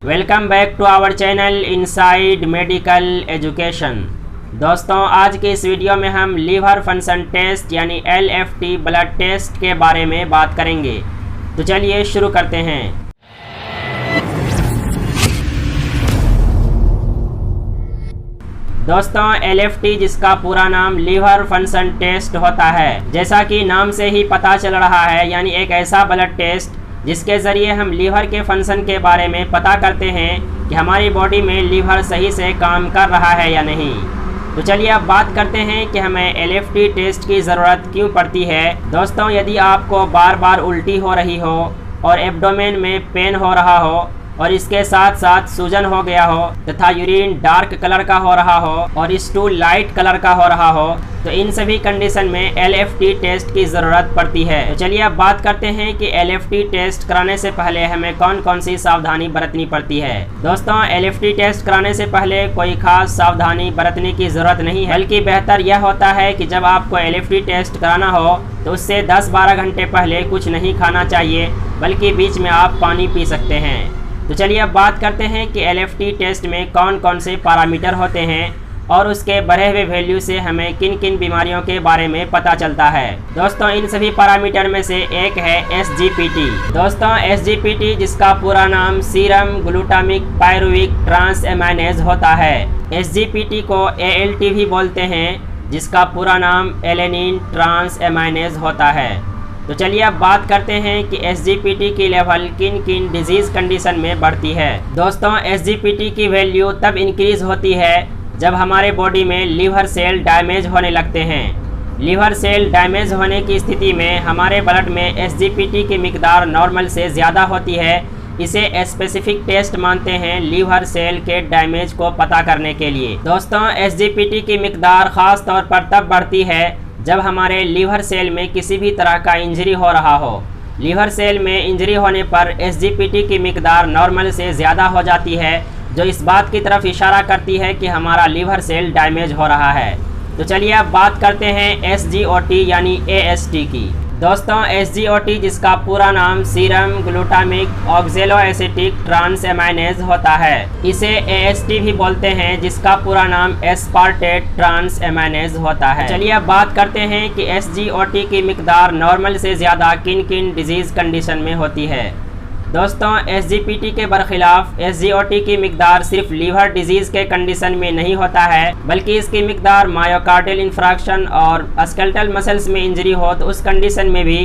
Welcome back to our channel inside medical education. दोस्तों, आज के इस वीडियो में हम लीवर फंक्शन टेस्ट यानी LFT ब्लड टेस्ट के बारे में बात करेंगे। तो चलिए शुरू करते हैं। दोस्तों, LFT जिसका पूरा नाम लीवर फंक्शन टेस्ट होता है, जैसा कि नाम से ही पता चल रहा है, यानी एक ऐसा ब्लड टेस्ट जिसके ज़रिए हम लीवर के फंक्शन के बारे में पता करते हैं कि हमारी बॉडी में लीवर सही से काम कर रहा है या नहीं। तो चलिए अब बात करते हैं कि हमें LFT टेस्ट की ज़रूरत क्यों पड़ती है। दोस्तों, यदि आपको बार बार उल्टी हो रही हो और एब्डोमेन में पेन हो रहा हो और इसके साथ साथ सूजन हो गया हो तथा यूरिन डार्क कलर का हो रहा हो और स्टूल लाइट कलर का हो रहा हो, तो इन सभी कंडीशन में LFT टेस्ट की ज़रूरत पड़ती है। तो चलिए अब बात करते हैं कि LFT टेस्ट कराने से पहले हमें कौन कौन सी सावधानी बरतनी पड़ती है। दोस्तों, LFT टेस्ट कराने से पहले कोई खास सावधानी बरतने की ज़रूरत नहीं है, बल्कि बेहतर यह होता है कि जब आपको LFT टेस्ट कराना हो तो उससे 10-12 घंटे पहले कुछ नहीं खाना चाहिए, बल्कि बीच में आप पानी पी सकते हैं। तो चलिए अब बात करते हैं कि LFT टेस्ट में कौन कौन से पैरामीटर होते हैं और उसके बढ़े हुए वैल्यू से हमें किन किन बीमारियों के बारे में पता चलता है। दोस्तों, इन सभी पैरामीटर में से एक है SGPT। दोस्तों, SGPT जिसका पूरा नाम सीरम ग्लूटामिक पायरुविक ट्रांस एमाइनेज होता है। SGPT को ALT भी बोलते हैं, जिसका पूरा नाम एलेनिन ट्रांस एमाइनेज होता है। तो चलिए अब बात करते हैं कि SGPT की लेवल किन किन डिजीज़ कंडीशन में बढ़ती है। दोस्तों, SGPT की वैल्यू तब इंक्रीज़ होती है जब हमारे बॉडी में लीवर सेल डैमेज होने लगते हैं। लीवर सेल डैमेज होने की स्थिति में हमारे ब्लड में SGPT की मिकदार नॉर्मल से ज़्यादा होती है। इसे स्पेसिफिक टेस्ट मानते हैं लीवर सेल के डैमेज को पता करने के लिए। दोस्तों, SGPT की मिकदार ख़ास तौर पर तब बढ़ती है जब हमारे लीवर सेल में किसी भी तरह का इंजरी हो रहा हो। लीवर सेल में इंजरी होने पर SGPT की मिकदार नॉर्मल से ज़्यादा हो जाती है, जो इस बात की तरफ इशारा करती है कि हमारा लीवर सेल डैमेज हो रहा है। तो चलिए अब बात करते हैं SGOT यानी AST की। दोस्तों, SGOT जिसका पूरा नाम serum glutamic oxalo acetic transaminase होता है, इसे AST भी बोलते हैं, जिसका पूरा नाम एस्पार्टेट ट्रांस एमाइनेज होता है। चलिए अब बात करते हैं कि SGOT की मिकदार नॉर्मल से ज़्यादा किन किन डिजीज़ कंडीशन में होती है। दोस्तों, SGPT के बरखिलाफ SGOT की मिकदार सिर्फ लीवर डिजीज़ के कंडीशन में नहीं होता है, बल्कि इसकी मिकदार मायोकार्डियल इंफ्रैक्शन और स्केलेटल मसल्स में इंजरी हो तो उस कंडीशन में भी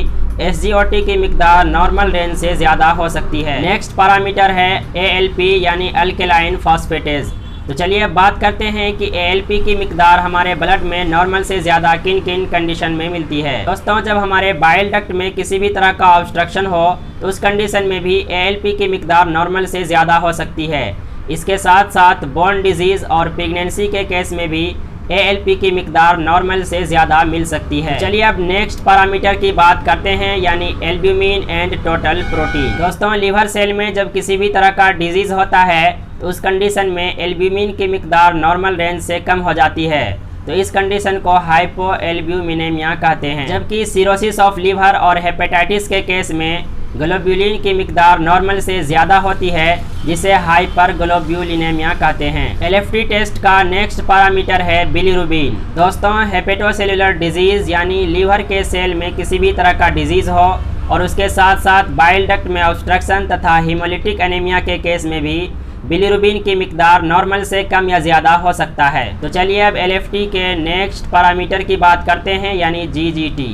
SGOT की मिकदार नॉर्मल रेंज से ज़्यादा हो सकती है। नेक्स्ट पैरामीटर है ALP यानी अल्केलाइन फॉस्फेटेज। तो चलिए अब बात करते हैं कि ALP की मिकदार हमारे ब्लड में नॉर्मल से ज़्यादा किन किन कंडीशन में मिलती है। दोस्तों, जब हमारे बाइल डक्ट में किसी भी तरह का ऑब्स्ट्रक्शन हो तो उस कंडीशन में भी ALP की मिकदार नॉर्मल से ज़्यादा हो सकती है। इसके साथ साथ बोन डिजीज़ और प्रेगनेंसी के केस में भी ALP की मिकदार नॉर्मल से ज़्यादा मिल सकती है। चलिए अब नेक्स्ट पैरामीटर की बात करते हैं, यानी एल्ब्यूमिन एंड टोटल प्रोटीन। दोस्तों, लीवर सेल में जब किसी भी तरह का डिजीज़ होता है तो उस कंडीशन में एल्ब्यूमिन की मिकदार नॉर्मल रेंज से कम हो जाती है, तो इस कंडीशन को हाइपोएल्ब्यूमिनेमिया कहते हैं। जबकि सिरोसिस ऑफ लीवर और हेपेटाइटिस के केस में ग्लोब्यूलिन की मिकदार नॉर्मल से ज़्यादा होती है, जिसे हाइपरग्लोब्यूलिनेमिया कहते हैं। LFT टेस्ट का नेक्स्ट पैरामीटर है बिलीरुबिन। दोस्तों, हेपेटोसेलुलर डिजीज़ यानी लीवर के सेल में किसी भी तरह का डिजीज़ हो और उसके साथ साथ बाइल डक्ट में ऑब्स्ट्रक्शन तथा हीमोलिटिक एनीमिया के केस में भी बिलीरुबिन की मिकदार नॉर्मल से कम या ज़्यादा हो सकता है। तो चलिए अब LFT के नेक्स्ट पैरामीटर की बात करते हैं, यानी GGT।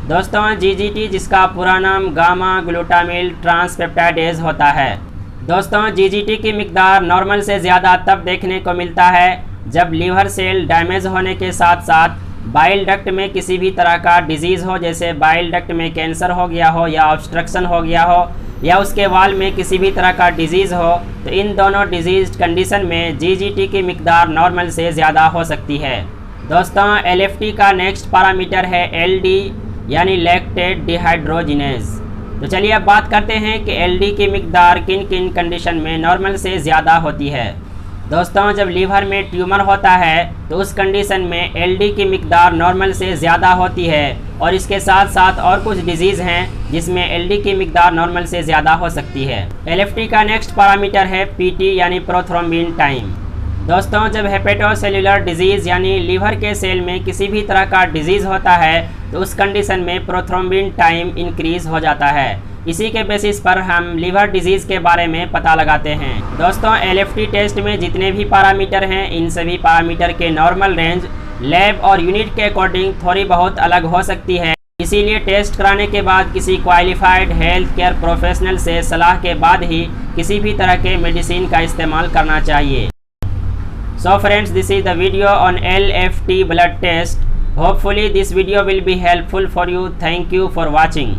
दोस्तों, GGT जिसका पूरा नाम गामा ग्लूटामिल ट्रांसपेप्टाइडेज होता है। दोस्तों, GGT की मिकदार नॉर्मल से ज़्यादा तब देखने को मिलता है जब लीवर सेल डैमेज होने के साथ साथ बाइल डक्ट में किसी भी तरह का डिजीज़ हो, जैसे बाइल डक्ट में कैंसर हो गया हो या ऑब्स्ट्रक्शन हो गया हो या उसके वाल में किसी भी तरह का डिजीज़ हो। तो इन दोनों डिजीज़ कंडीशन में GGT की मिकदार नॉर्मल से ज़्यादा हो सकती है। दोस्तों, LFT का नेक्स्ट पैरामीटर है LD यानी लैक्टेट डिहाइड्रोजिनेज। तो चलिए अब बात करते हैं कि LD की मिकदार किन किन कंडीशन में नॉर्मल से ज़्यादा होती है। दोस्तों, जब लीवर में ट्यूमर होता है तो उस कंडीशन में एलडी की मिकदार नॉर्मल से ज़्यादा होती है और इसके साथ साथ और कुछ डिजीज़ हैं जिसमें एलडी की मिकदार नॉर्मल से ज़्यादा हो सकती है। एलएफटी का नेक्स्ट पैरामीटर है पीटी यानी प्रोथ्रोम्बिन टाइम। दोस्तों, जब हेपेटोसेल्युलर डिजीज़ यानी लीवर के सेल में किसी भी तरह का डिजीज़ होता है तो उस कंडीशन में प्रोथ्रोम्बिन टाइम इंक्रीज़ हो जाता है। इसी के बेसिस पर हम लीवर डिजीज़ के बारे में पता लगाते हैं। दोस्तों, एलएफटी टेस्ट में जितने भी पैरामीटर हैं इन सभी पैरामीटर के नॉर्मल रेंज लैब और यूनिट के अकॉर्डिंग थोड़ी बहुत अलग हो सकती है। इसीलिए टेस्ट कराने के बाद किसी क्वालिफाइड हेल्थ केयर प्रोफेशनल से सलाह के बाद ही किसी भी तरह के मेडिसिन का इस्तेमाल करना चाहिए। So friends, this is the video on LFT blood test. Hopefully this video will be helpful for you. Thank you for watching.